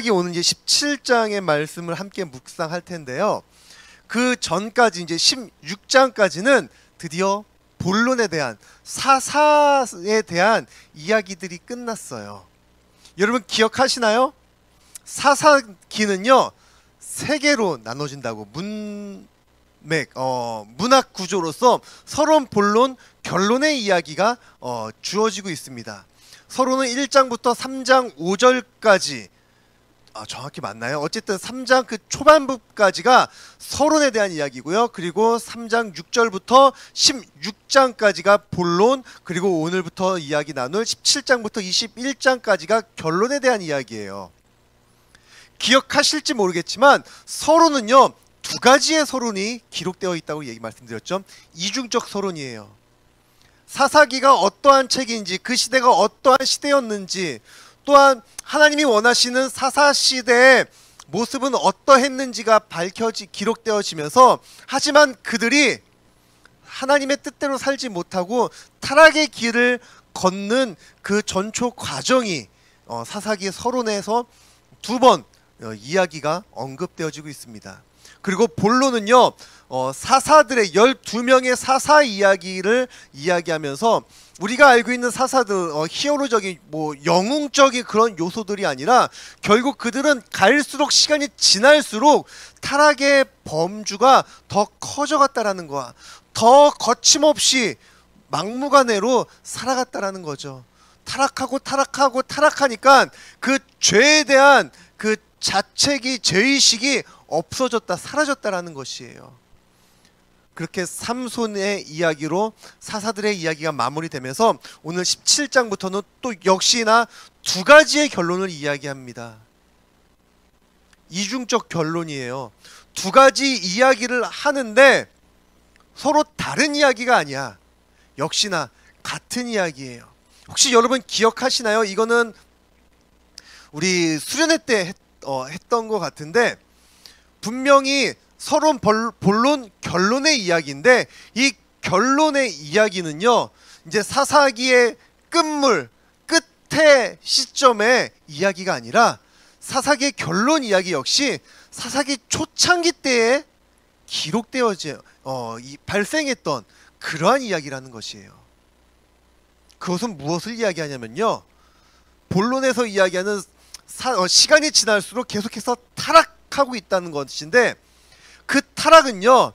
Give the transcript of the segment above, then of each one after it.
오늘 이제 17장의 말씀을 함께 묵상할 텐데요. 그 전까지 이제 16장까지는 드디어 본론에 대한 사사에 대한 이야기들이 끝났어요. 여러분 기억하시나요? 사사기는요 3개로 나눠진다고 문학 구조로서 서론, 본론, 결론의 이야기가 주어지고 있습니다. 서론은 1장부터 3장 5절까지 정확히 맞나요? 어쨌든 3장 그 초반부까지가 서론에 대한 이야기고요. 그리고 3장 6절부터 16장까지가 본론, 그리고 오늘부터 이야기 나눌 17장부터 21장까지가 결론에 대한 이야기예요. 기억하실지 모르겠지만 서론은요 2가지의 서론이 기록되어 있다고 말씀드렸죠. 이중적 서론이에요. 사사기가 어떠한 책인지, 그 시대가 어떠한 시대였는지, 또한 하나님이 원하시는 사사시대의 모습은 어떠했는지가 기록되어지면서, 하지만 그들이 하나님의 뜻대로 살지 못하고 타락의 길을 걷는 그 전초 과정이 사사기 서론에서 2번 이야기가 언급되어지고 있습니다. 그리고 본론은요 사사들의 12명의 사사 이야기를 이야기하면서, 우리가 알고 있는 사사들 히어로적인 영웅적인 그런 요소들이 아니라 결국 그들은 갈수록 시간이 지날수록 타락의 범주가 더 커져갔다라는 거야. 더 거침없이 막무가내로 살아갔다라는 거죠. 타락하니까 그 죄에 대한 그 자책이, 죄의식이 없어졌다, 사라졌다라는 것이에요. 그렇게 삼손의 이야기로 사사들의 이야기가 마무리되면서 오늘 17장부터는 또 역시나 2가지의 결론을 이야기합니다. 이중적 결론이에요. 2가지 이야기를 하는데 서로 다른 이야기가 아니야. 역시나 같은 이야기예요. 혹시 여러분 기억하시나요? 이거는 우리 수련회 때 했던 것 같은데, 분명히 서론, 본론, 결론의 이야기인데, 이 결론의 이야기는요 이제 사사기의 끝물, 끝의 시점의 이야기가 아니라 사사기의 결론 이야기 역시 사사기 초창기 때에 발생했던 그러한 이야기라는 것이에요. 그것은 무엇을 이야기하냐면요, 본론에서 이야기하는 시간이 지날수록 계속해서 타락하고 있다는 것인데, 그 타락은요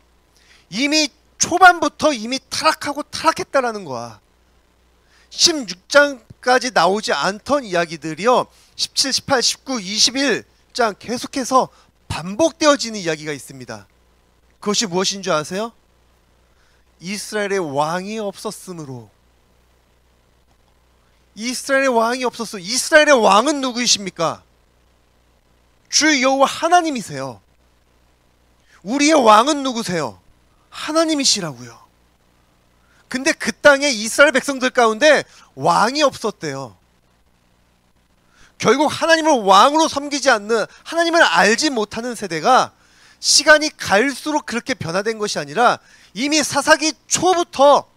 이미 초반부터 이미 타락했다라는 거야. 16장까지 나오지 않던 이야기들이요 17, 18, 19, 21장 계속해서 반복되어지는 이야기가 있습니다. 그것이 무엇인 줄 아세요? 이스라엘의 왕이 없었으므로. 이스라엘의 왕이 없었어. 이스라엘의 왕은 누구이십니까? 주 여호와 하나님이세요. 우리의 왕은 누구세요? 하나님이시라고요. 근데 그 땅에 이스라엘 백성들 가운데 왕이 없었대요. 결국 하나님을 왕으로 섬기지 않는, 하나님을 알지 못하는 세대가 시간이 갈수록 그렇게 변화된 것이 아니라 이미 사사기 초부터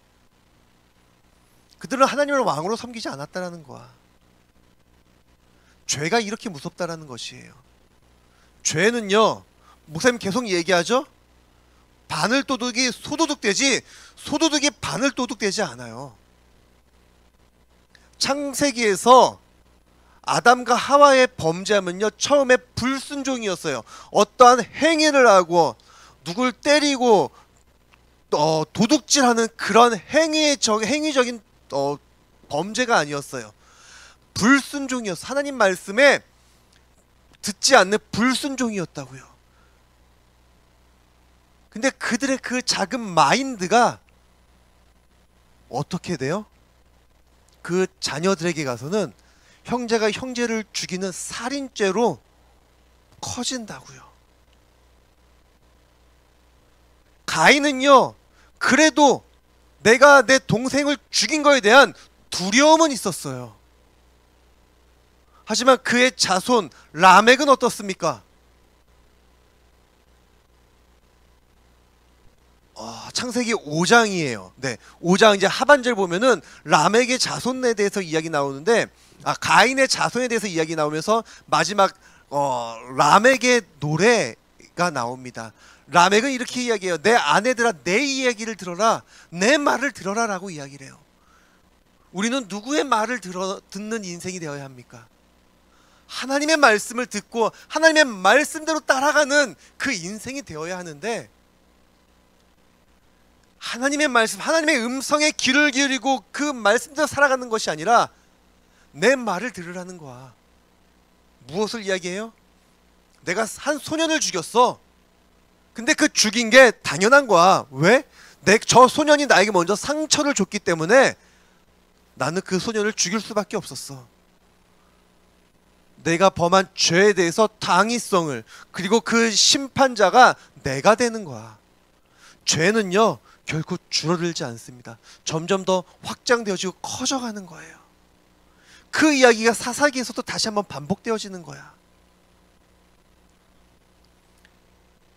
그들은 하나님을 왕으로 섬기지 않았다라는 거야. 죄가 이렇게 무섭다라는 것이에요. 죄는요, 목사님 계속 얘기하죠? 바늘 도둑이 소도둑 되지, 소도둑이 바늘 도둑 되지 않아요. 창세기에서 아담과 하와의 범죄하면요 처음에 불순종이었어요. 어떠한 행위를 하고 누굴 때리고 도둑질하는 그런 행위적인 범죄가 아니었어요. 불순종이었어. 하나님 말씀에 듣지 않는 불순종이었다고요. 근데 그들의 그 작은 마인드가 어떻게 돼요? 그 자녀들에게 가서는 형제가 형제를 죽이는 살인죄로 커진다고요. 가인은요 그래도 내가 내 동생을 죽인 거에 대한 두려움은 있었어요. 하지만 그의 자손 라멕은 어떻습니까? 창세기 5장이에요. 네, 5장 이제 하반절 보면은 라멕의 자손에 대해서 이야기 나오는데, 가인의 자손에 대해서 이야기 나오면서 마지막 라멕의 노래가 나옵니다. 라멕은 이렇게 이야기해요. 내 아내들아 내 이야기를 들어라. 내 말을 들어라 라고 이야기를 해요. 우리는 누구의 말을 듣는 인생이 되어야 합니까? 하나님의 말씀을 듣고 하나님의 말씀대로 따라가는 그 인생이 되어야 하는데, 하나님의 말씀, 하나님의 음성에 귀를 기울이고 그 말씀대로 살아가는 것이 아니라 내 말을 들으라는 거야. 무엇을 이야기해요? 내가 한 소년을 죽였어. 근데 그 죽인 게 당연한 거야. 왜? 저 소년이 나에게 먼저 상처를 줬기 때문에 나는 그 소년을 죽일 수밖에 없었어. 내가 범한 죄에 대해서 당위성을, 그리고 그 심판자가 내가 되는 거야. 죄는요 결코 줄어들지 않습니다. 점점 더 확장되어지고 커져가는 거예요. 그 이야기가 사사기에서도 다시 한번 반복되어지는 거야.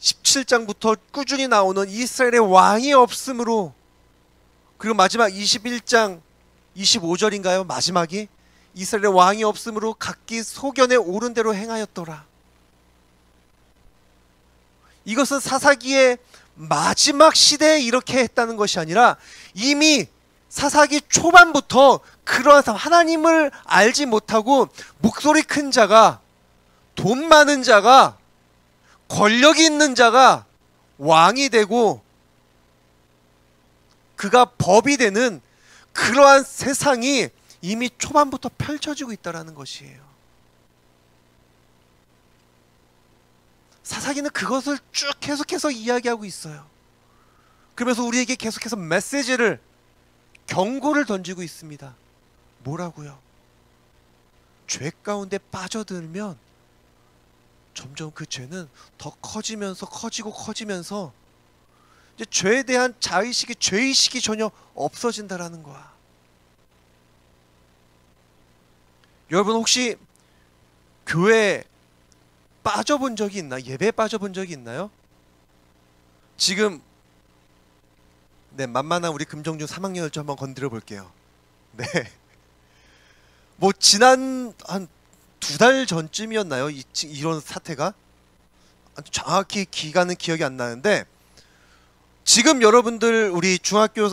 17장부터 꾸준히 나오는 이스라엘의 왕이 없으므로, 그리고 마지막 21장 25절인가요? 마지막이 이스라엘의 왕이 없으므로 각기 소견에 오른 대로 행하였더라. 이것은 사사기의 마지막 시대에 이렇게 했다는 것이 아니라 이미 사사기 초반부터 그러한 하나님을 알지 못하고 목소리 큰 자가, 돈 많은 자가, 권력이 있는 자가 왕이 되고 그가 법이 되는 그러한 세상이 이미 초반부터 펼쳐지고 있다는 것이에요. 사사기는 그것을 쭉 계속해서 이야기하고 있어요. 그러면서 우리에게 계속해서 메시지를, 경고를 던지고 있습니다. 뭐라고요? 죄 가운데 빠져들면 점점 그 죄는 더 커지면서 커지면서 이제 죄에 대한 자의식이, 죄의식이 전혀 없어진다라는 거야. 여러분 혹시 교회에 빠져본 적이 있나요? 예배에 빠져본 적이 있나요? 지금 만만한 우리 금정중 3학년을 좀 한번 건드려 볼게요. 네. 뭐 지난 한 2달 전쯤이었나요? 이런 사태가? 정확히 기간은 기억이 안 나는데, 지금 여러분들 우리 중학교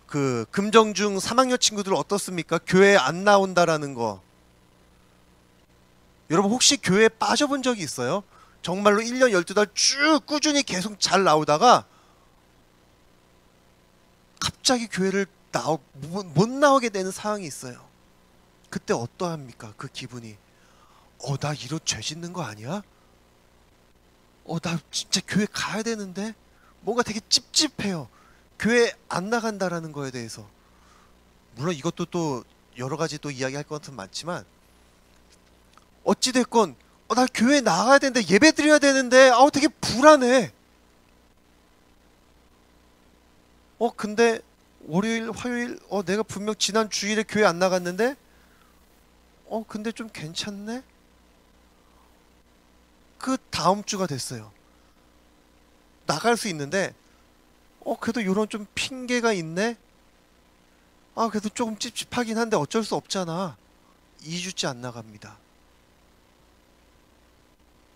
그 금정중 3학년 친구들 어떻습니까? 교회에 안 나온다라는 거. 여러분 혹시 교회에 빠져본 적이 있어요? 정말로 1년 12달 쭉 꾸준히 계속 잘 나오다가 갑자기 교회를 못 나오게 되는 상황이 있어요. 그때 어떠합니까? 그 기분이. 나 이런 죄 짓는 거 아니야? 나 진짜 교회 가야 되는데? 뭔가 되게 찝찝해요. 교회 안 나간다라는 거에 대해서. 물론 이것도 또 여러 가지 또 이야기할 것은 많지만, 어찌됐건 나 교회 나가야 되는데, 예배 드려야 되는데, 되게 불안해. 근데 월요일, 화요일, 내가 분명 지난 주일에 교회 안 나갔는데, 근데 좀 괜찮네? 그 다음 주가 됐어요. 나갈 수 있는데, 그래도 요런 좀 핑계가 있네? 그래도 조금 찝찝하긴 한데 어쩔 수 없잖아. 2주째 안 나갑니다.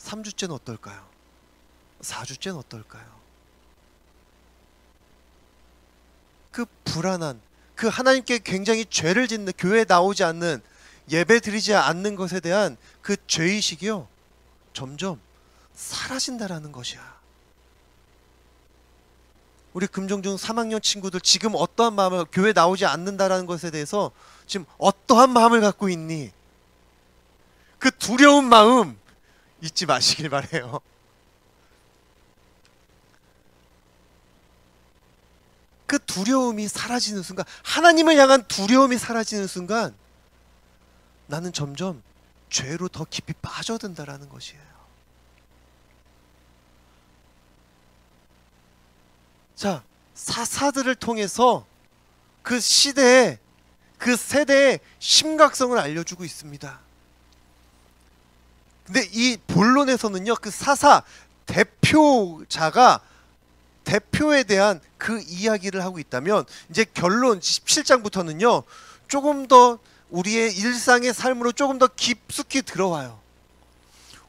3주째는 어떨까요? 4주째는 어떨까요? 그 불안한, 그 하나님께 굉장히 죄를 짓는, 교회에 나오지 않는, 예배 드리지 않는 것에 대한 그 죄의식이요 점점 사라진다라는 것이야. 우리 금정중 3학년 친구들 지금 어떠한 마음을, 교회 나오지 않는다라는 것에 대해서 지금 어떠한 마음을 갖고 있니? 그 두려운 마음 잊지 마시길 바래요. 그 두려움이 사라지는 순간, 하나님을 향한 두려움이 사라지는 순간 나는 점점 죄로 더 깊이 빠져든다라는 것이에요. 자, 사사들을 통해서 그 시대에, 그 세대의 심각성을 알려주고 있습니다. 근데 이 본론에서는요, 그 사사 대표자가, 대표에 대한 그 이야기를 하고 있다면, 이제 결론 17장부터는요 조금 더 우리의 일상의 삶으로 조금 더 깊숙이 들어와요.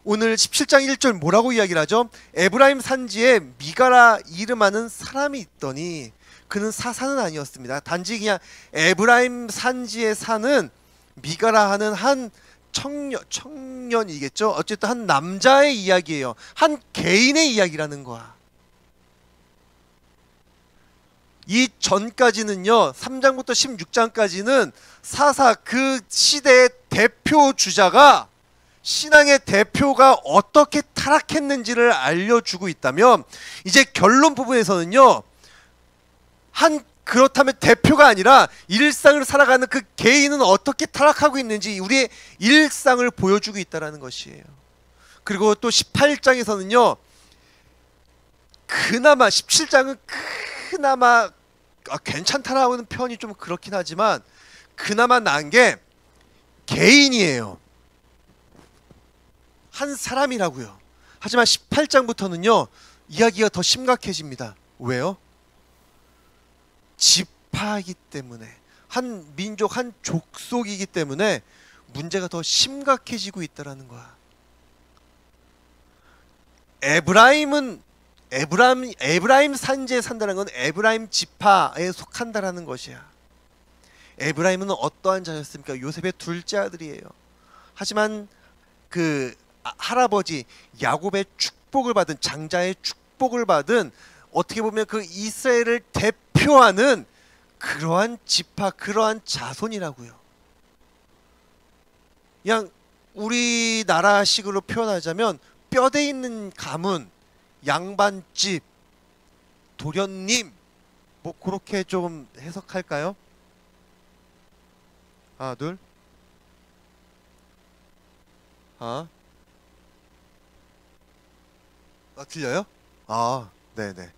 오늘 17장 1절 뭐라고 이야기를 하죠? 에브라임 산지에 미가라 이름하는 사람이 있더니 그는 사사는 아니었습니다. 단지 그냥 에브라임 산지에 사는 미가라 하는 한 청년이겠죠. 어쨌든 한 남자의 이야기예요. 한 개인의 이야기라는 거야. 이 전까지는요, 3장부터 16장까지는 사사 그 시대의 대표 주자가, 신앙의 대표가 어떻게 타락했는지를 알려주고 있다면, 이제 결론 부분에서는요, 그렇다면 대표가 아니라 일상을 살아가는 그 개인은 어떻게 타락하고 있는지 우리의 일상을 보여주고 있다는 것이에요. 그리고 또 18장에서는요, 그나마 17장은 그나마 괜찮다라는 표현이 좀 그렇긴 하지만 그나마 나은 게 개인이에요. 한 사람이라고요. 하지만 18장부터는요, 이야기가 더 심각해집니다. 왜요? 지파이기 때문에, 한 민족, 한 족속이기 때문에 문제가 더 심각해지고 있다는 거야. 에브라임 산지에 산다는 건 에브라임 지파에 속한다라는 것이야. 에브라임은 어떠한 자였습니까? 요셉의 둘째 아들이에요. 하지만 그 할아버지 야곱의 축복을 받은, 장자의 축복을 받은, 어떻게 보면 그 이스라엘을 대표하는 그러한 지파, 그러한 자손이라고요. 그냥 우리나라식으로 표현하자면 뼈대 있는 가문, 양반집, 도련님, 뭐 그렇게 좀 해석할까요? 하나, 둘. 들려요? 네네.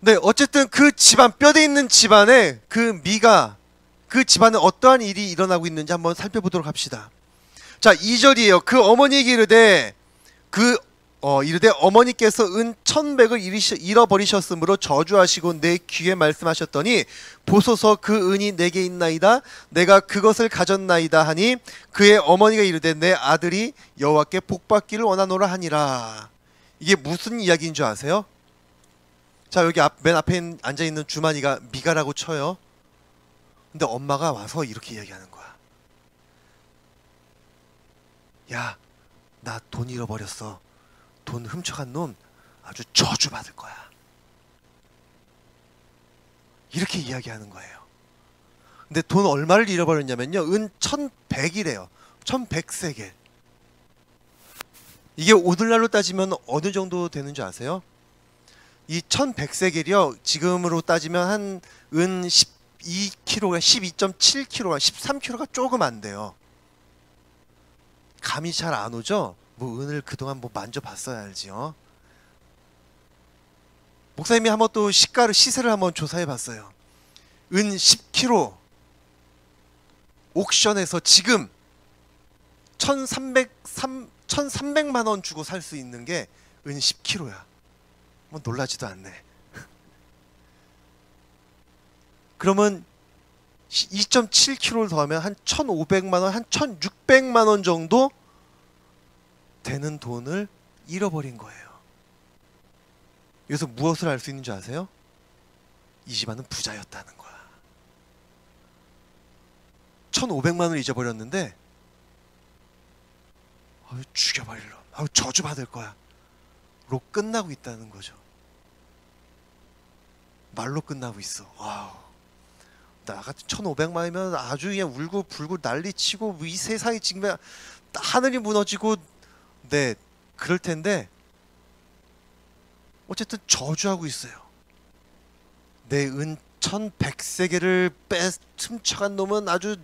네, 어쨌든 그 집안, 뼈대 있는 집안에 그 미가, 그 집안에 어떠한 일이 일어나고 있는지 한번 살펴보도록 합시다. 자, 2절이에요. 그 어머니에게 이르되 이르되 어머니께서 은 1,100을 잃어버리셨으므로 저주하시고 내 귀에 말씀하셨더니 보소서 그 은이 내게 있나이다. 내가 그것을 가졌나이다 하니 그의 어머니가 이르되 내 아들이 여호와께 복받기를 원하노라 하니라. 이게 무슨 이야기인 줄 아세요? 자, 여기 맨 앞에 앉아있는 주만이가 미가라고 쳐요. 근데 엄마가 와서 이렇게 이야기하는 거야. 야, 나 돈 잃어버렸어. 돈 훔쳐간 놈 아주 저주받을 거야. 이렇게 이야기하는 거예요. 근데 돈 얼마를 잃어버렸냐면요, 은 1,100이래요. 1,100세겔. 이게 오늘날로 따지면 어느 정도 되는 줄 아세요? 이 1,100세겔이요, 지금으로 따지면 한 은 12kg가 12.7kg가 13kg가 조금 안 돼요. 감이 잘 안 오죠? 뭐 은을 그동안 뭐 만져봤어야 알지요. 목사님이 한번 또 시세를 한번 조사해봤어요. 은 10kg 옥션에서 지금 1,300만 원 주고 살 수 있는 게 은 10kg야. 뭐 놀라지도 않네. 그러면 2.7kg를 더하면 한 1,500만 원, 한 1,600만 원 정도 되는 돈을 잃어버린 거예요. 여기서 무엇을 알 수 있는 줄 아세요? 이 집안은 부자였다는 거야. 1,500만 원을 잊어버렸는데 죽여버릴러, 저주받을 거야 로 끝나고 있다는 거죠. 말로 끝나고 있어. 와우. 나 같은 1,500만 원이면 아주 그냥 울고 불고 난리치고 이 세상이 지금 하늘이 무너지고, 네, 그럴 텐데 어쨌든 저주하고 있어요. 내 은 1,100세겔을 훔쳐간 놈은 아주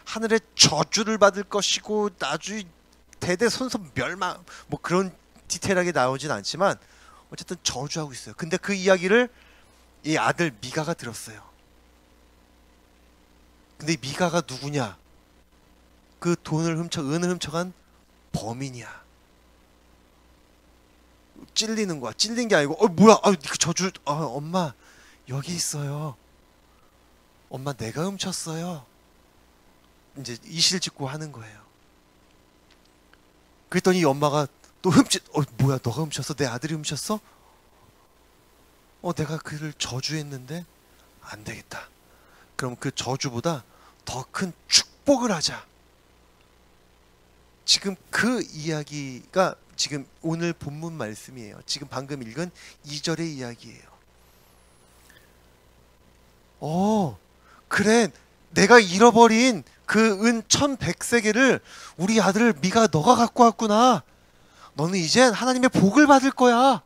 하늘의 저주를 받을 것이고 아주 대대손손 멸망, 뭐 그런 디테일하게 나오진 않지만 어쨌든 저주하고 있어요. 근데 그 이야기를 이 아들 미가가 들었어요. 근데 미가가 누구냐? 그 은을 훔쳐간 범인이야. 찔리는 거야. 찔린 게 아니고 뭐야? 그 저주. 엄마 여기 있어요. 엄마 내가 훔쳤어요. 이제 이실직고 하는 거예요. 그랬더니 엄마가 또 뭐야 너가 훔쳤어? 내 아들이 훔쳤어? 내가 그를 저주했는데 안 되겠다. 그럼 그 저주보다 더 큰 축복을 하자. 지금 그 이야기가 지금 오늘 본문 말씀이에요. 지금 방금 읽은 2절의 이야기예요. 그래 내가 잃어버린 그 은 1100세겔을 우리 아들 미가 너가 갖고 왔구나. 너는 이젠 하나님의 복을 받을 거야.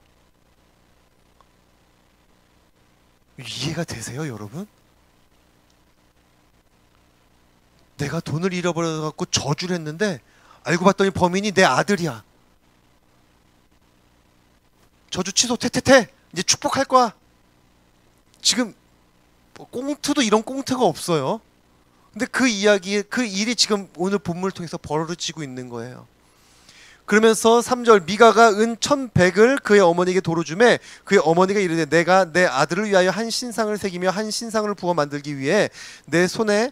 이해가 되세요, 여러분? 내가 돈을 잃어버려 갖고 저주를 했는데 알고 봤더니 범인이 내 아들이야. 저주 취소 퇴퇴퇴. 이제 축복할 거야. 지금 꽁트도 이런 꽁트가 없어요. 근데 그 이야기, 그 일이 지금 오늘 본문을 통해서 벌어지고 있는 거예요. 그러면서 3절 미가가 은 1100을 그의 어머니에게 도로 주매 그의 어머니가 이르되 내가 내 아들을 위하여 한 신상을 새기며 한 신상을 부어 만들기 위해 내 손에서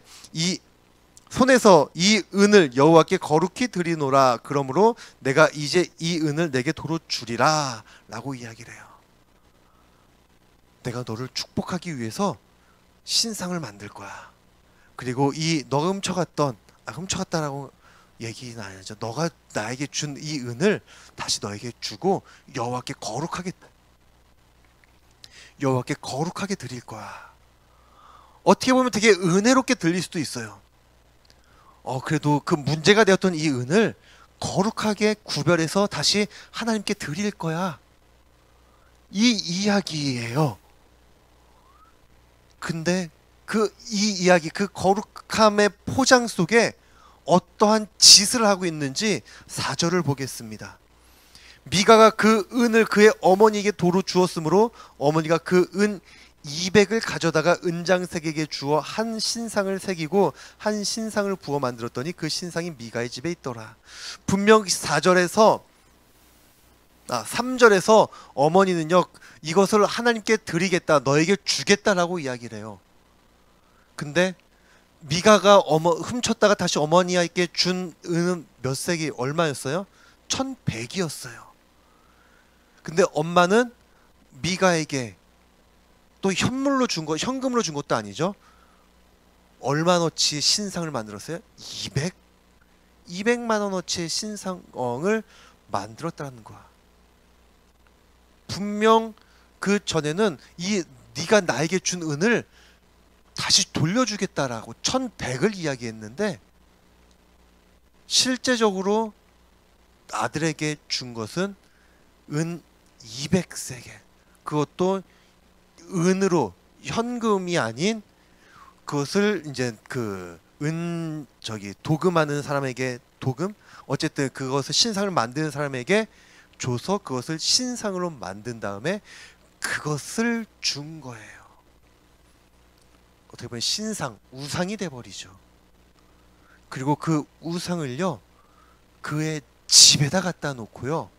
이 은을 여호와께 거룩히 드리노라. 그러므로 내가 이제 이 은을 내게 도로 주리라 라고 이야기를 해요. 내가 너를 축복하기 위해서 신상을 만들 거야. 그리고 이 너가 훔쳐갔다라고 얘기는 아니죠. 너가 나에게 준 이 은을 다시 너에게 주고 여호와께 거룩하게 드릴 거야. 어떻게 보면 되게 은혜롭게 들릴 수도 있어요. 그래도 그 문제가 되었던 이 은을 거룩하게 구별해서 다시 하나님께 드릴 거야. 이 이야기예요. 근데 이 이야기, 그 거룩함의 포장 속에 어떠한 짓을 하고 있는지 4절을 보겠습니다. 미가가 그 은을 그의 어머니에게 도로 주었으므로 어머니가 그 은 200을 가져다가 은장색에게 주어 한 신상을 새기고 한 신상을 부어 만들었더니 그 신상이 미가의 집에 있더라. 분명 3절에서 어머니는요 이것을 하나님께 드리겠다, 너에게 주겠다라고 이야기를 해요. 근데 미가가 훔쳤다가 다시 어머니에게 준 은은 몇 세기 얼마였어요? 1100이었어요. 근데 엄마는 미가에게 또 현금으로 준 것도 아니죠. 얼마너치 신상을 만들었어요? 200만 원어치의 신상을 만들었다는 거야. 분명 그 전에는 네가 나에게 준 은을 다시 돌려주겠다라고 1100을 이야기했는데 실제적으로 아들에게 준 것은 은 200세겔. 그것도 은으로, 현금이 아닌 그것을 이제 도금하는 사람에게 어쨌든 그것을 신상을 만드는 사람에게 줘서 그것을 신상으로 만든 다음에 그것을 준 거예요. 어떻게 보면 우상이 돼버리죠. 그리고 그 우상을요 그의 집에다 갖다 놓고요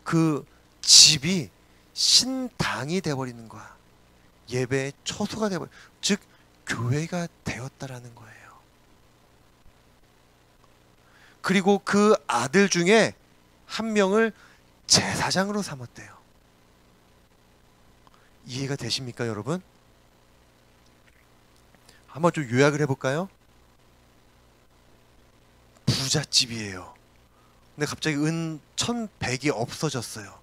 그 집이 신당이 돼버리는 거야. 예배의 처소가 돼버려, 즉 교회가 되었다라는 거예요. 그리고 그 아들 중에 한 명을 제사장으로 삼았대요. 이해가 되십니까, 여러분? 한번 좀 요약을 해볼까요? 부잣집이에요. 근데 갑자기 은 1100이 없어졌어요.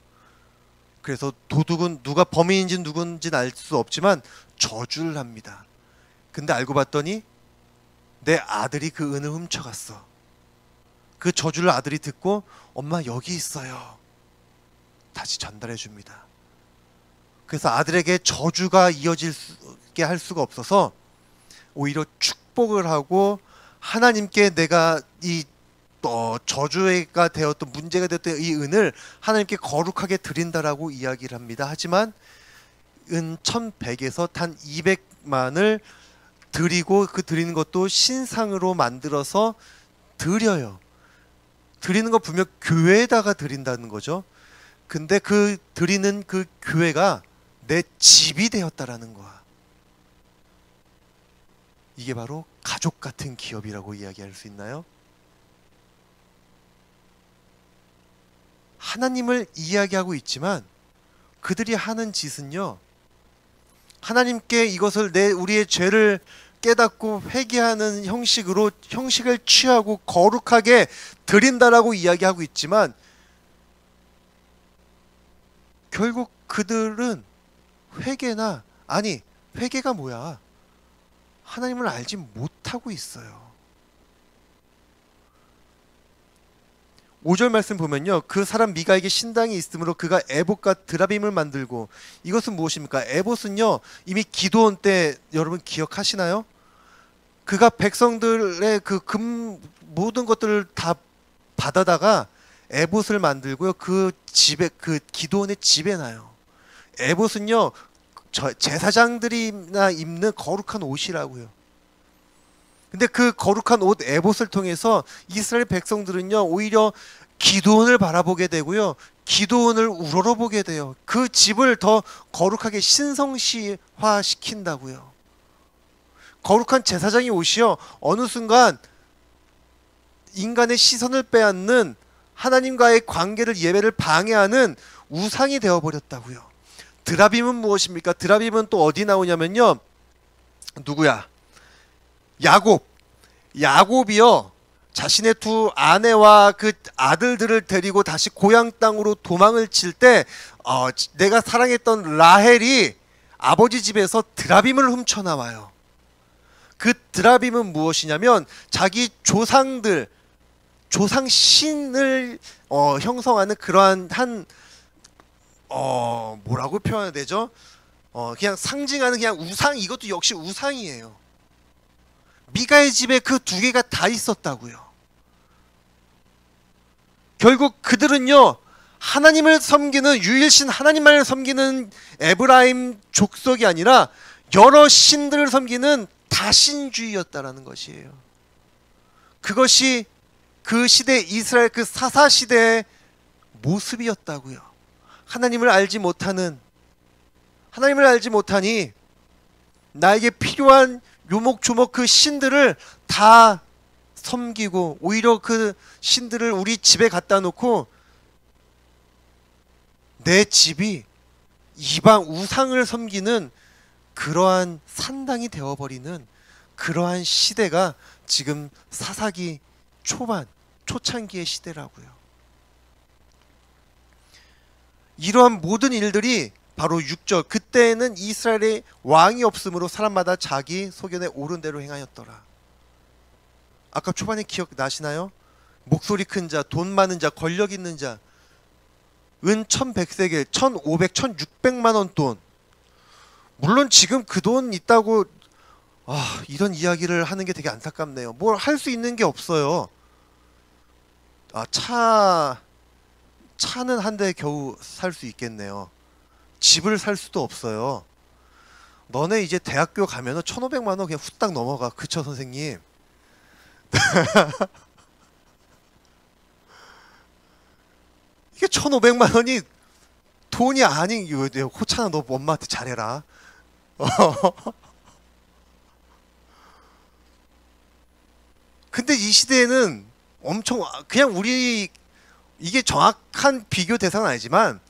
그래서 도둑은 누가 범인인지 누군지는 알 수 없지만 저주를 합니다. 근데 알고 봤더니 내 아들이 그 은을 훔쳐갔어. 그 저주를 아들이 듣고 엄마 여기 있어요. 다시 전달해 줍니다. 그래서 아들에게 저주가 이어지게 할 수가 없어서 오히려 축복을 하고 하나님께 내가 이 저주가 되었던, 문제가 되었던 이 은을 하나님께 거룩하게 드린다라고 이야기를 합니다. 하지만 은 1100에서 단 200만을 드리고 그 드리는 것도 신상으로 만들어서 드려요. 드리는 거 분명 교회에다가 드린다는 거죠. 근데 그 드리는 그 교회가 내 집이 되었다라는 거야. 이게 바로 가족 같은 기업이라고 이야기할 수 있나요? 하나님을 이야기하고 있지만 그들이 하는 짓은요, 하나님께 이것을 우리의 죄를 깨닫고 회개하는 형식을 취하고 거룩하게 드린다라고 이야기하고 있지만 결국 그들은 회개가 뭐야? 하나님을 알지 못하고 있어요. 5절 말씀 보면요, 그 사람 미가에게 신당이 있으므로 그가 에봇과 드라빔을 만들고, 이것은 무엇입니까? 에봇은요, 이미 기드온 때 여러분 기억하시나요? 그가 백성들의 모든 것들을 다 받아다가 에봇을 만들고요, 그 기드온의 집에 놔요. 에봇은요, 제사장들이나 입는 거룩한 옷이라고요. 근데 그 거룩한 옷 에봇을 통해서 이스라엘 백성들은요, 오히려 기드온을 바라보게 되고요, 기드온을 우러러보게 돼요. 그 집을 더 거룩하게 신성시화 시킨다고요. 거룩한 제사장이 옷이요, 어느 순간 인간의 시선을 빼앗는, 하나님과의 관계를, 예배를 방해하는 우상이 되어버렸다고요. 드라빔은 무엇입니까? 드라빔은 또 어디 나오냐면요, 누구야? 야곱이요, 자신의 두 아내와 그 아들들을 데리고 다시 고향 땅으로 도망을 칠 때 내가 사랑했던 라헬이 아버지 집에서 드라빔을 훔쳐나와요. 그 드라빔은 무엇이냐면 자기 조상신을 형성하는 그러한 뭐라고 표현해야 되죠? 그냥 상징하는 그냥 우상, 이것도 역시 우상이에요. 미가의 집에 그 두 개가 다 있었다고요. 결국 그들은요, 하나님을 섬기는, 유일신 하나님만을 섬기는 에브라임 족속이 아니라 여러 신들을 섬기는 다신주의였다라는 것이에요. 그것이 그 시대 이스라엘 그 사사 시대의 모습이었다고요. 하나님을 알지 못하니 나에게 필요한 요목조목 그 신들을 다 섬기고, 오히려 그 신들을 우리 집에 갖다 놓고 내 집이 이방 우상을 섬기는 그러한 산당이 되어버리는 그러한 시대가 지금 사사기 초창기의 시대라고요. 이러한 모든 일들이 바로 6절, 그때에는 이스라엘의 왕이 없으므로 사람마다 자기 소견에 옳은 대로 행하였더라. 아까 초반에 기억나시나요? 목소리 큰 자, 돈 많은 자, 권력 있는 자, 은 1100세겔, 1500, 1600만 원 돈. 물론 지금 그 돈 있다고 이런 이야기를 하는 게 되게 안타깝네요. 뭘 할 수 있는 게 없어요. 차는 한 대 겨우 살 수 있겠네요. 집을 살 수도 없어요. 너네 이제 대학교 가면은 1500만 원 그냥 후딱 넘어가. 그쵸 선생님? 이게 1500만 원이 돈이 아닌, 호찬아 너 엄마한테 잘해라. 근데 이 시대에는 엄청, 그냥 이게 정확한 비교 대상은 아니지만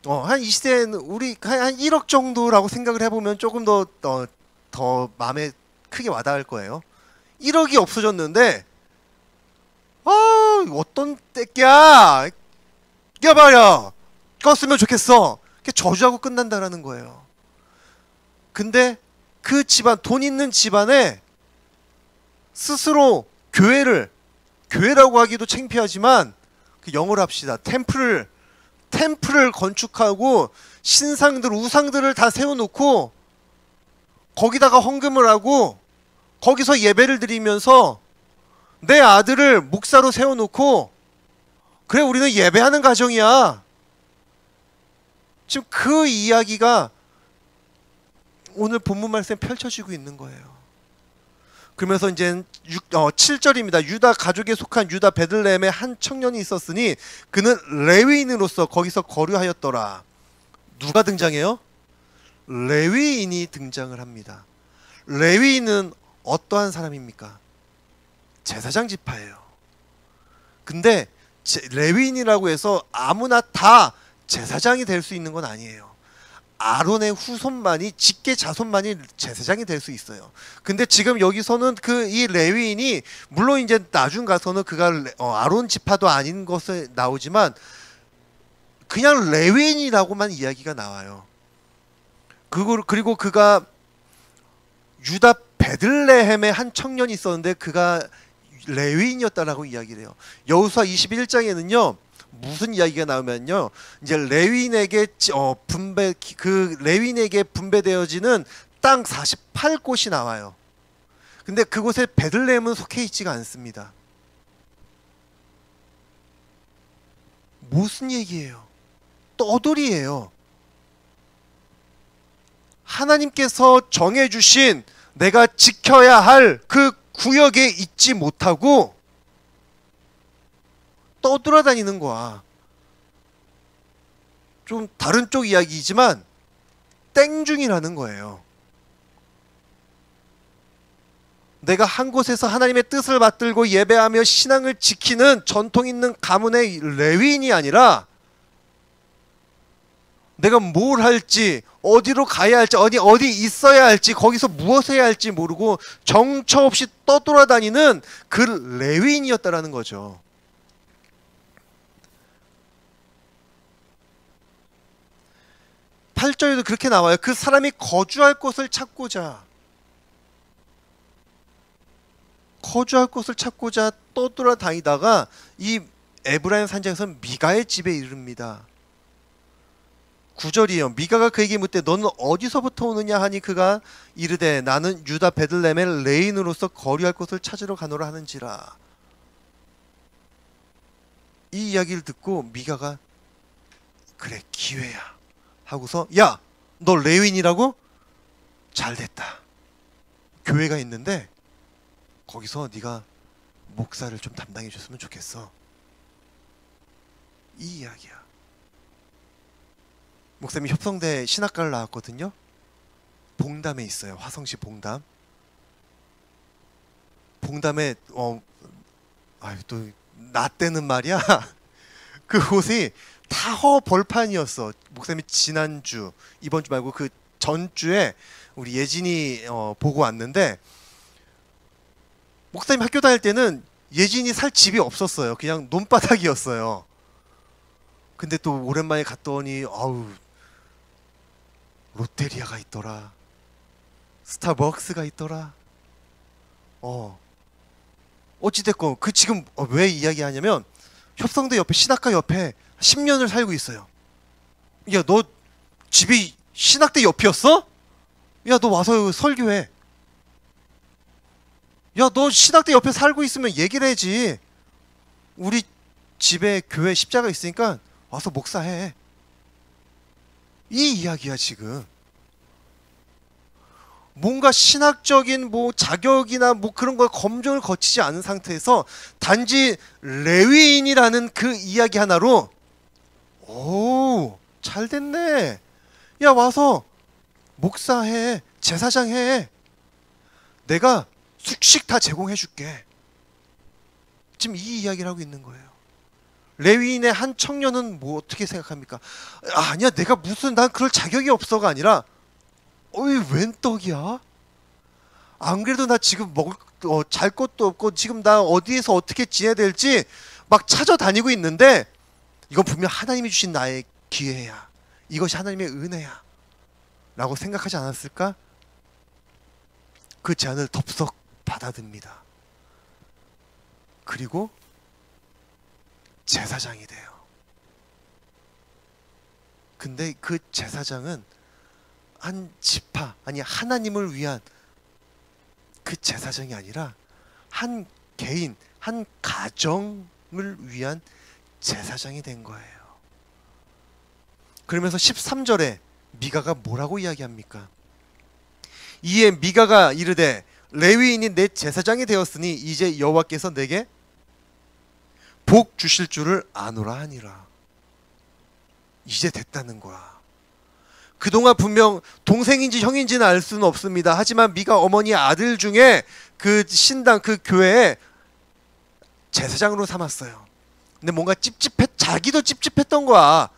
한 이 시대에는 우리 한 1억 정도라고 생각을 해보면 조금 더 마음에 크게 와닿을 거예요. 1억이 없어졌는데 어떤 떼끼야 껴버려 껐으면 좋겠어, 이렇게 저주하고 끝난다라는 거예요. 근데 그 집안, 돈 있는 집안에 스스로 교회라고 하기도 창피하지만 그 영어로 합시다. 템플을 건축하고 신상들, 우상들을 다 세워놓고 거기다가 헌금을 하고 거기서 예배를 드리면서 내 아들을 목사로 세워놓고, 그래 우리는 예배하는 가정이야. 지금 그 이야기가 오늘 본문 말씀에 펼쳐지고 있는 거예요. 그러면서 이제 7절입니다. 유다 가족에 속한 유다 베들레헴에 한 청년이 있었으니 그는 레위인으로서 거기서 거류하였더라. 누가 등장해요? 레위인이 등장을 합니다. 레위인은 어떠한 사람입니까? 제사장 지파예요. 근데 레위인이라고 해서 아무나 다 제사장이 될 수 있는 건 아니에요. 아론의 후손만이, 직계 자손만이 제사장이 될 수 있어요. 근데 지금 여기서는 그 이 레위인이 물론 이제 나중 가서는 그가 아론 지파도 아닌 것에 나오지만 그냥 레위인이라고만 이야기가 나와요. 그리고 그가 유다 베들레헴의 한 청년이 있었는데 그가 레위인이었다라고 이야기를 해요. 여호수아 21장에는요. 무슨 이야기가 나오면요. 이제 레위인에게 그 레위인에게 분배되어지는 땅 48곳이 나와요. 근데 그곳에 베들레헴은 속해 있지가 않습니다. 무슨 얘기예요? 떠돌이에요. 하나님께서 정해주신 내가 지켜야 할 그 구역에 있지 못하고 떠돌아다니는 거야. 좀 다른 쪽 이야기이지만 땡중이라는 거예요. 내가 한 곳에서 하나님의 뜻을 받들고 예배하며 신앙을 지키는 전통 있는 가문의 레위인이 아니라 내가 뭘 할지, 어디로 가야 할지, 어디 있어야 할지, 거기서 무엇을 해야 할지 모르고 정처 없이 떠돌아다니는 그 레위인이었다라는 거죠. 8절에도 그렇게 나와요. 그 사람이 거주할 곳을 찾고자 떠돌아다니다가 이 에브라임 산지에서 미가의 집에 이릅니다. 9절이요. 미가가 그에게 묻되 너는 어디서부터 오느냐 하니 그가 이르되 나는 유다 베들레헴의 레인으로서 거류할 곳을 찾으러 가노라 하는지라. 이 이야기를 듣고 미가가 그래 기회야 하고서 야 너 레위인이라고? 잘됐다. 교회가 있는데 거기서 네가 목사를 좀 담당해 줬으면 좋겠어. 이 이야기야. 목사님이 협성대 신학과를 나왔거든요. 봉담에 있어요. 화성시 봉담. 봉담에 또 나 때는 말이야. 그곳이 타허 벌판이었어. 목사님이 지난주, 이번 주 말고 그 전주에 우리 예진이 보고 왔는데 목사님 학교 다닐 때는 예진이 살 집이 없었어요. 그냥 논바닥이었어요. 근데 또 오랜만에 갔더니 롯데리아가 있더라. 스타벅스가 있더라. 어찌됐건 그 지금 왜 이야기하냐면 협성대 옆에 신학과 옆에 10년을 살고 있어요. 야 너 집이 신학대 옆이었어? 야 너 와서 설교해. 야 너 신학대 옆에 살고 있으면 얘기를 해야지. 우리 집에 교회 십자가 있으니까 와서 목사해. 이 이야기야 지금. 뭔가 신학적인 자격이나 그런 걸 검증을 거치지 않은 상태에서 단지 레위인이라는 그 이야기 하나로 잘 됐네. 야 와서 목사해. 제사장 해. 내가 숙식 다 제공해 줄게. 지금 이 이야기를 하고 있는 거예요. 레위인의 한 청년은 어떻게 생각합니까? 아니야 내가 난 그럴 자격이 없어가 아니라 웬 떡이야? 안 그래도 나 지금 잘 것도 없고 지금 나 어디에서 어떻게 지내야 될지 막 찾아다니고 있는데 이건 분명 하나님이 주신 나의 기회야. 이것이 하나님의 은혜야 라고 생각하지 않았을까? 그 제안을 덥석 받아듭니다. 그리고 제사장이 돼요. 근데 그 제사장은 한 지파, 하나님을 위한 그 제사장이 아니라 한 개인, 한 가정을 위한 제사장이 된 거예요. 그러면서 13절에 미가가 뭐라고 이야기합니까? 이에 미가가 이르되 레위인이 내 제사장이 되었으니 이제 여호와께서 내게 복 주실 줄을 아노라 하니라. 이제 됐다는 거야. 그동안 분명 동생인지 형인지는 알 수는 없습니다. 하지만 미가 어머니의 아들 중에 그 신당 그 교회에 제사장으로 삼았어요. 근데 뭔가 자기도 찝찝했던 거야.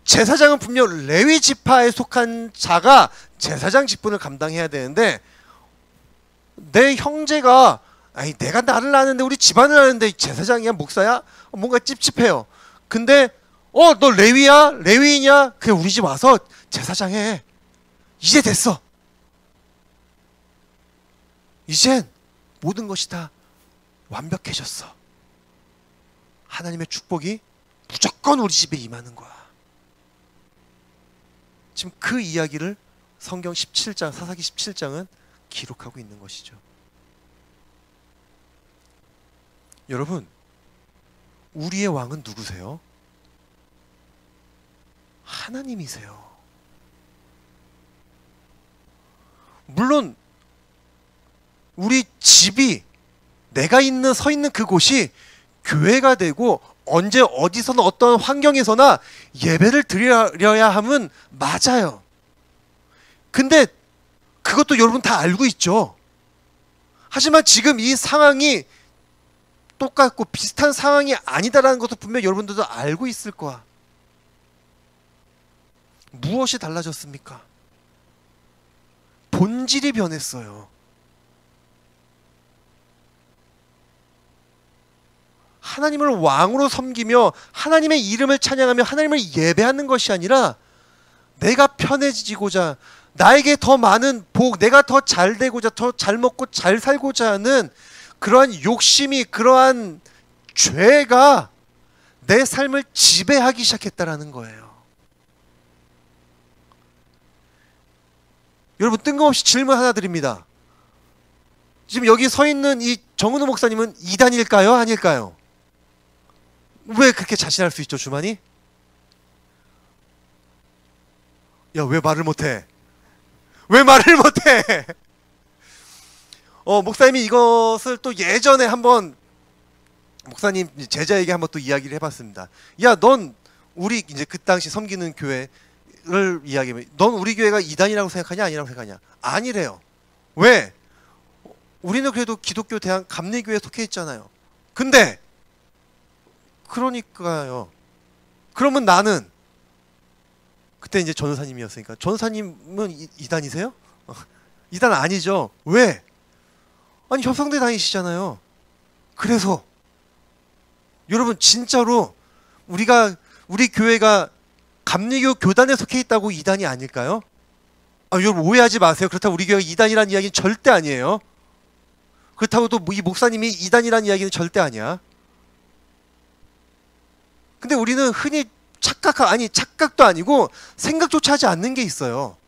제사장은 분명 레위 지파에 속한 자가 제사장 직분을 감당해야 되는데 내 형제가 아니 내가 나를 아는데 우리 집안을 아는데 제사장이야 목사야? 뭔가 찝찝해요. 근데 너 레위야? 레위이냐? 그래 우리 집 와서 제사장 해. 이제 됐어. 이젠 모든 것이 다 완벽해졌어. 하나님의 축복이 무조건 우리 집에 임하는 거야. 지금 그 이야기를 성경 17장, 사사기 17장은 기록하고 있는 것이죠. 여러분, 우리의 왕은 누구세요? 하나님이세요. 물론 우리 집이 내가 서 있는 그곳이 교회가 되고 언제 어디서나 어떤 환경에서나 예배를 드려야 함은 맞아요. 근데 그것도 여러분 다 알고 있죠. 하지만 지금 이 상황이 똑같고 비슷한 상황이 아니다라는 것도 분명 여러분들도 알고 있을 거야. 무엇이 달라졌습니까? 본질이 변했어요. 하나님을 왕으로 섬기며 하나님의 이름을 찬양하며 하나님을 예배하는 것이 아니라 내가 편해지고자 나에게 더 많은 복, 내가 더 잘 되고자 더 잘 먹고 잘 살고자 하는 그러한 욕심이 그러한 죄가 내 삶을 지배하기 시작했다라는 거예요. 여러분 뜬금없이 질문 하나 드립니다. 지금 여기 서 있는 이 정은호 목사님은 이단일까요? 아닐까요? 왜 그렇게 자신할 수 있죠, 주만이? 야, 왜 말을 못해? 왜 말을 못해? 목사님이 이것을 또 예전에 한번 목사님 제자에게 한번 또 이야기를 해봤습니다. 야, 넌 우리 이제 그 당시 섬기는 교회를 이야기하면 넌 우리 교회가 이단이라고 생각하냐 아니라고 생각하냐? 아니래요. 왜? 우리는 그래도 기독교 대한 감리교회에 속해 있잖아요. 근데 그러니까요. 그러면 나는 그때 이제 전도사님이었으니까 전도사님은 이단이세요? 이단 아니죠. 왜? 아니 협성대 다니시잖아요. 그래서 여러분 진짜로 우리 교회가 감리교 교단에 속해 있다고 이단이 아닐까요? 여러분 오해하지 마세요. 그렇다고 우리 교회가 이단이라는 이야기는 절대 아니에요. 그렇다고 또 이 목사님이 이단이라는 이야기는 절대 아니야. 근데 우리는 흔히 착각도 아니고 생각조차 하지 않는 게 있어요.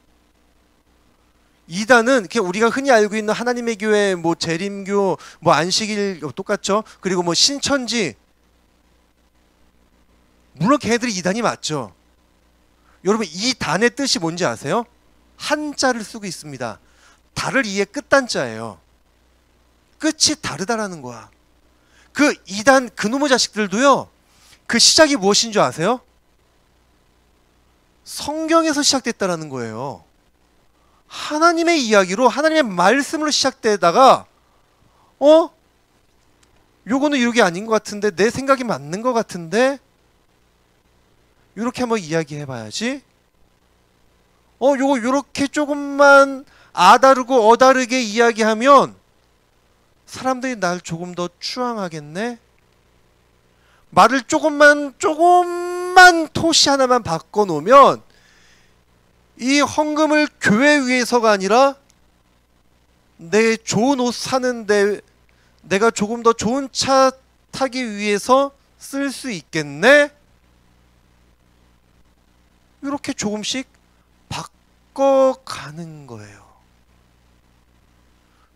이단은 그냥 우리가 흔히 알고 있는 하나님의 교회, 뭐 재림교, 뭐 안식일 똑같죠. 그리고 뭐 신천지. 물론 걔네들이 이단이 맞죠. 여러분 이 단의 뜻이 뭔지 아세요? 한자를 쓰고 있습니다. 달을 이의 끝단자예요. 끝이 다르다라는 거야. 그 이단 그놈의 자식들도요. 그 시작이 무엇인 줄 아세요? 성경에서 시작됐다라는 거예요. 하나님의 이야기로 하나님의 말씀으로 시작되다가 요거는 이게 아닌 것 같은데 내 생각이 맞는 것 같은데 요렇게 한번 이야기해 봐야지. 요거 요렇게 조금만 아다르고 어다르게 이야기하면 사람들이 날 조금 더 추앙하겠네. 말을 조금만 토시 하나만 바꿔놓으면 이 헌금을 교회 위해서가 아니라 내 좋은 옷 사는데 내가 조금 더 좋은 차 타기 위해서 쓸 수 있겠네. 이렇게 조금씩 바꿔가는 거예요.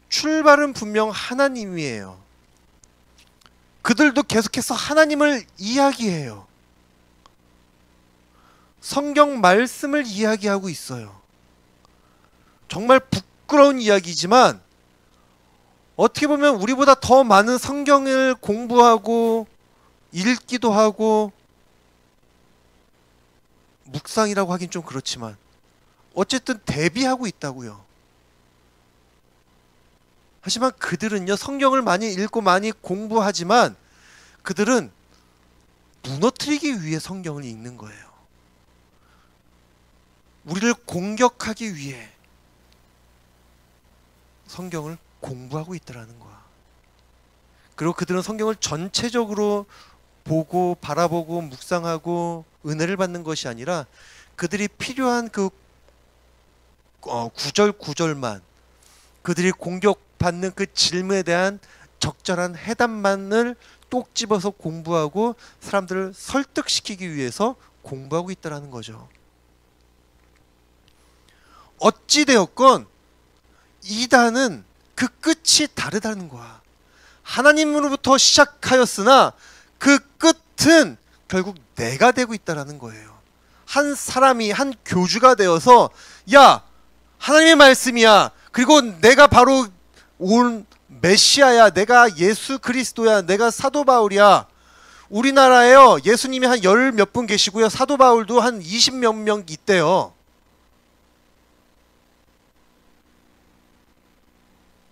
출발은 분명 하나님이에요. 그들도 계속해서 하나님을 이야기해요. 성경 말씀을 이야기하고 있어요. 정말 부끄러운 이야기지만 어떻게 보면 우리보다 더 많은 성경을 공부하고 읽기도 하고 묵상이라고 하긴 좀 그렇지만 어쨌든 대비하고 있다고요. 하지만 그들은요, 성경을 많이 읽고 많이 공부하지만 그들은 무너뜨리기 위해 성경을 읽는 거예요. 우리를 공격하기 위해 성경을 공부하고 있다라는 거야. 그리고 그들은 성경을 전체적으로 보고 바라보고 묵상하고 은혜를 받는 것이 아니라 그들이 필요한 그 구절 구절만, 그들이 공격받는 그 질문에 대한 적절한 해답만을 똑 집어서 공부하고 사람들을 설득시키기 위해서 공부하고 있다는 거죠. 어찌되었건 이단은 그 끝이 다르다는 거야. 하나님으로부터 시작하였으나 그 끝은 결국 내가 되고 있다는 거예요. 한 사람이, 한 교주가 되어서 야, 하나님의 말씀이야, 그리고 내가 바로 온 메시아야, 내가 예수 그리스도야, 내가 사도 바울이야. 우리나라에요, 예수님이 한 열 몇 분 계시고요, 사도 바울도 한 20 몇 명 있대요.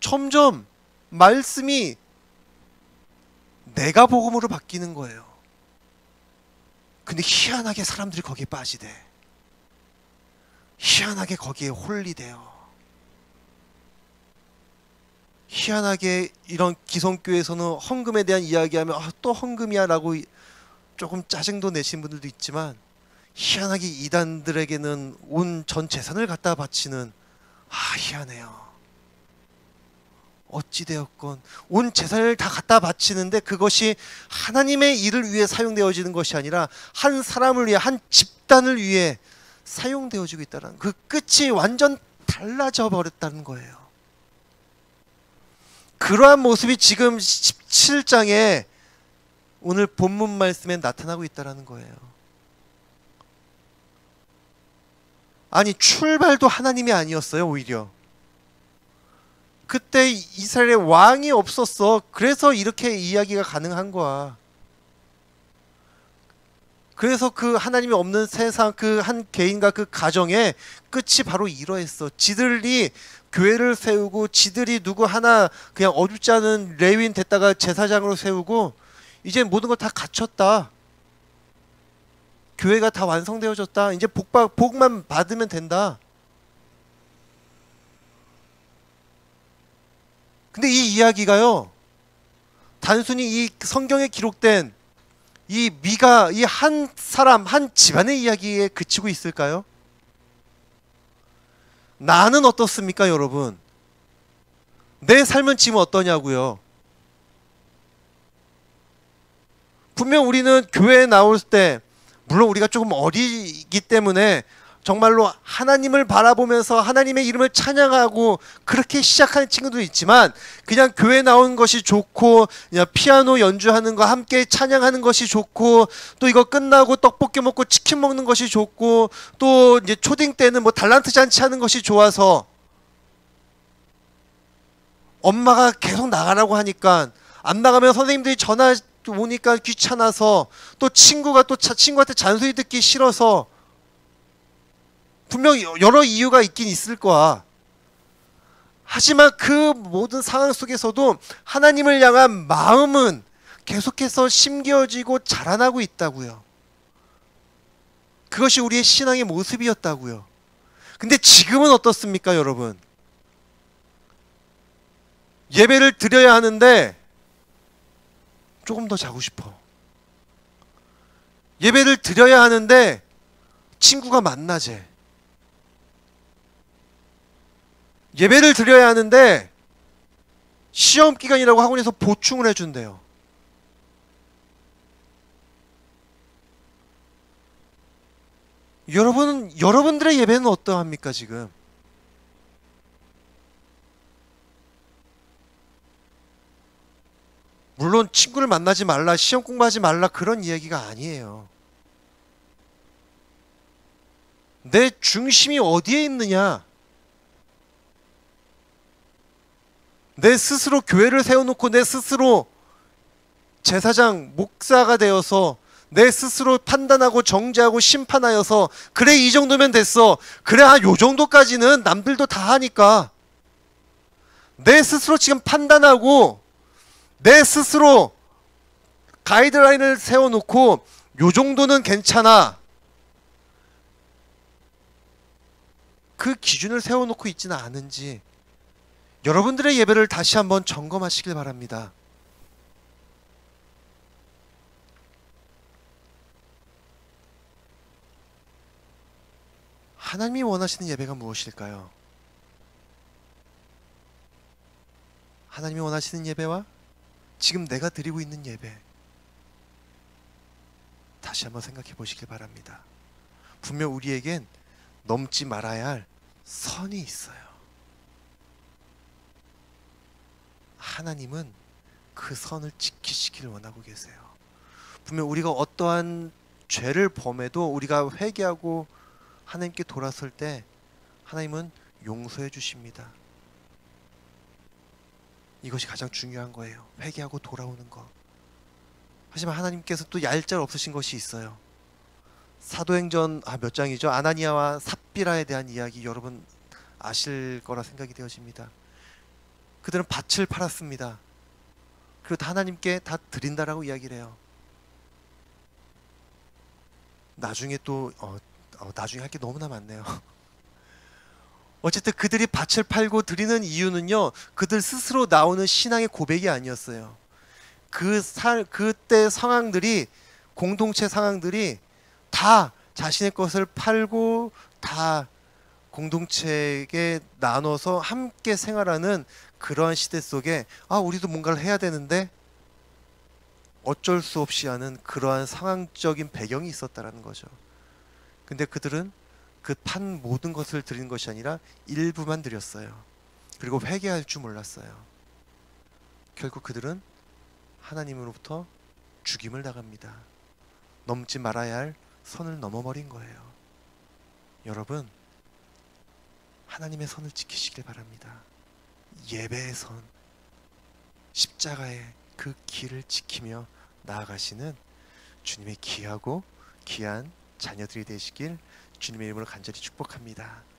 점점 말씀이 내가 복음으로 바뀌는 거예요. 근데 희한하게 사람들이 거기에 빠지대. 희한하게 거기에 홀리대요. 희한하게 이런 기성교에서는 헌금에 대한 이야기하면 또 헌금이야 라고 조금 짜증도 내신 분들도 있지만, 희한하게 이단들에게는 온 전 재산을 갖다 바치는, 희한해요. 어찌되었건 온 재산을 다 갖다 바치는데 그것이 하나님의 일을 위해 사용되어지는 것이 아니라 한 사람을 위해, 한 집단을 위해 사용되어지고 있다는, 그 끝이 완전 달라져 버렸다는 거예요. 그러한 모습이 지금 17장에 오늘 본문 말씀에 나타나고 있다는 거예요. 아니, 출발도 하나님이 아니었어요. 오히려 그때 이스라엘의 왕이 없었어. 그래서 이렇게 이야기가 가능한 거야. 그래서 그 하나님이 없는 세상, 그 한 개인과 그 가정의 끝이 바로 이러했어. 지들이 교회를 세우고, 지들이 누구 하나 그냥 어줍지 않은 레위인 됐다가 제사장으로 세우고, 이제 모든 걸 다 갖췄다. 교회가 다 완성되어졌다. 이제 복만 받으면 된다. 근데 이 이야기가요, 단순히 이 성경에 기록된 이 미가, 이 한 사람, 한 집안의 이야기에 그치고 있을까요? 나는 어떻습니까, 여러분? 내 삶은 지금 어떠냐고요? 분명 우리는 교회에 나올 때, 물론 우리가 조금 어리기 때문에 정말로 하나님을 바라보면서 하나님의 이름을 찬양하고 그렇게 시작하는 친구도 있지만, 그냥 교회 나온 것이 좋고 그냥 피아노 연주하는 거 함께 찬양하는 것이 좋고, 또 이거 끝나고 떡볶이 먹고 치킨 먹는 것이 좋고, 또 이제 초딩 때는 뭐 달란트 잔치 하는 것이 좋아서 엄마가 계속 나가라고 하니까 안 나가면 선생님들이 전화 오니까 귀찮아서, 또 친구가 또 친구한테 잔소리 듣기 싫어서, 분명 여러 이유가 있긴 있을 거야. 하지만 그 모든 상황 속에서도 하나님을 향한 마음은 계속해서 심겨지고 자라나고 있다고요. 그것이 우리의 신앙의 모습이었다고요. 근데 지금은 어떻습니까, 여러분? 예배를 드려야 하는데 조금 더 자고 싶어. 예배를 드려야 하는데 친구가 만나재. 예배를 드려야 하는데 시험 기간이라고 학원에서 보충을 해준대요. 여러분들의 예배는 어떠합니까, 지금? 물론 친구를 만나지 말라, 시험 공부하지 말라, 그런 이야기가 아니에요. 내 중심이 어디에 있느냐? 내 스스로 교회를 세워놓고 내 스스로 제사장, 목사가 되어서 내 스스로 판단하고 정죄하고 심판하여서 그래 이 정도면 됐어. 그래 요 정도까지는 남들도 다 하니까. 내 스스로 지금 판단하고 내 스스로 가이드라인을 세워놓고 요 정도는 괜찮아. 그 기준을 세워놓고 있지는 않은지 여러분들의 예배를 다시 한번 점검하시길 바랍니다. 하나님이 원하시는 예배가 무엇일까요? 하나님이 원하시는 예배와 지금 내가 드리고 있는 예배, 다시 한번 생각해 보시길 바랍니다. 분명 우리에겐 넘지 말아야 할 선이 있어요. 하나님은 그 선을 지키시길 원하고 계세요. 분명 우리가 어떠한 죄를 범해도 우리가 회개하고 하나님께 돌아설 때 하나님은 용서해 주십니다. 이것이 가장 중요한 거예요. 회개하고 돌아오는 거. 하지만 하나님께서 또 얄짤 없으신 것이 있어요. 사도행전 몇 장이죠? 아나니아와 삽비라에 대한 이야기 여러분 아실 거라 생각이 되어집니다. 그들은 밭을 팔았습니다. 그리고 하나님께 다 드린다라고 이야기를 해요. 나중에 또 나중에 할 게 너무나 많네요. 어쨌든 그들이 밭을 팔고 드리는 이유는요, 그들 스스로 나오는 신앙의 고백이 아니었어요. 그때 상황들이, 공동체 상황들이 다 자신의 것을 팔고 다 공동체에게 나눠서 함께 생활하는 그러한 시대 속에 우리도 뭔가를 해야 되는데 어쩔 수 없이 하는 그러한 상황적인 배경이 있었다라는 거죠. 근데 그들은 그 판 모든 것을 드리는 것이 아니라 일부만 드렸어요. 그리고 회개할 줄 몰랐어요. 결국 그들은 하나님으로부터 죽임을 당합니다. 넘지 말아야 할 선을 넘어버린 거예요. 여러분, 하나님의 선을 지키시길 바랍니다. 예배의 선, 십자가의 그 길을 지키며 나아가시는 주님의 귀하고 귀한 자녀들이 되시길 주님의 이름으로 간절히 축복합니다.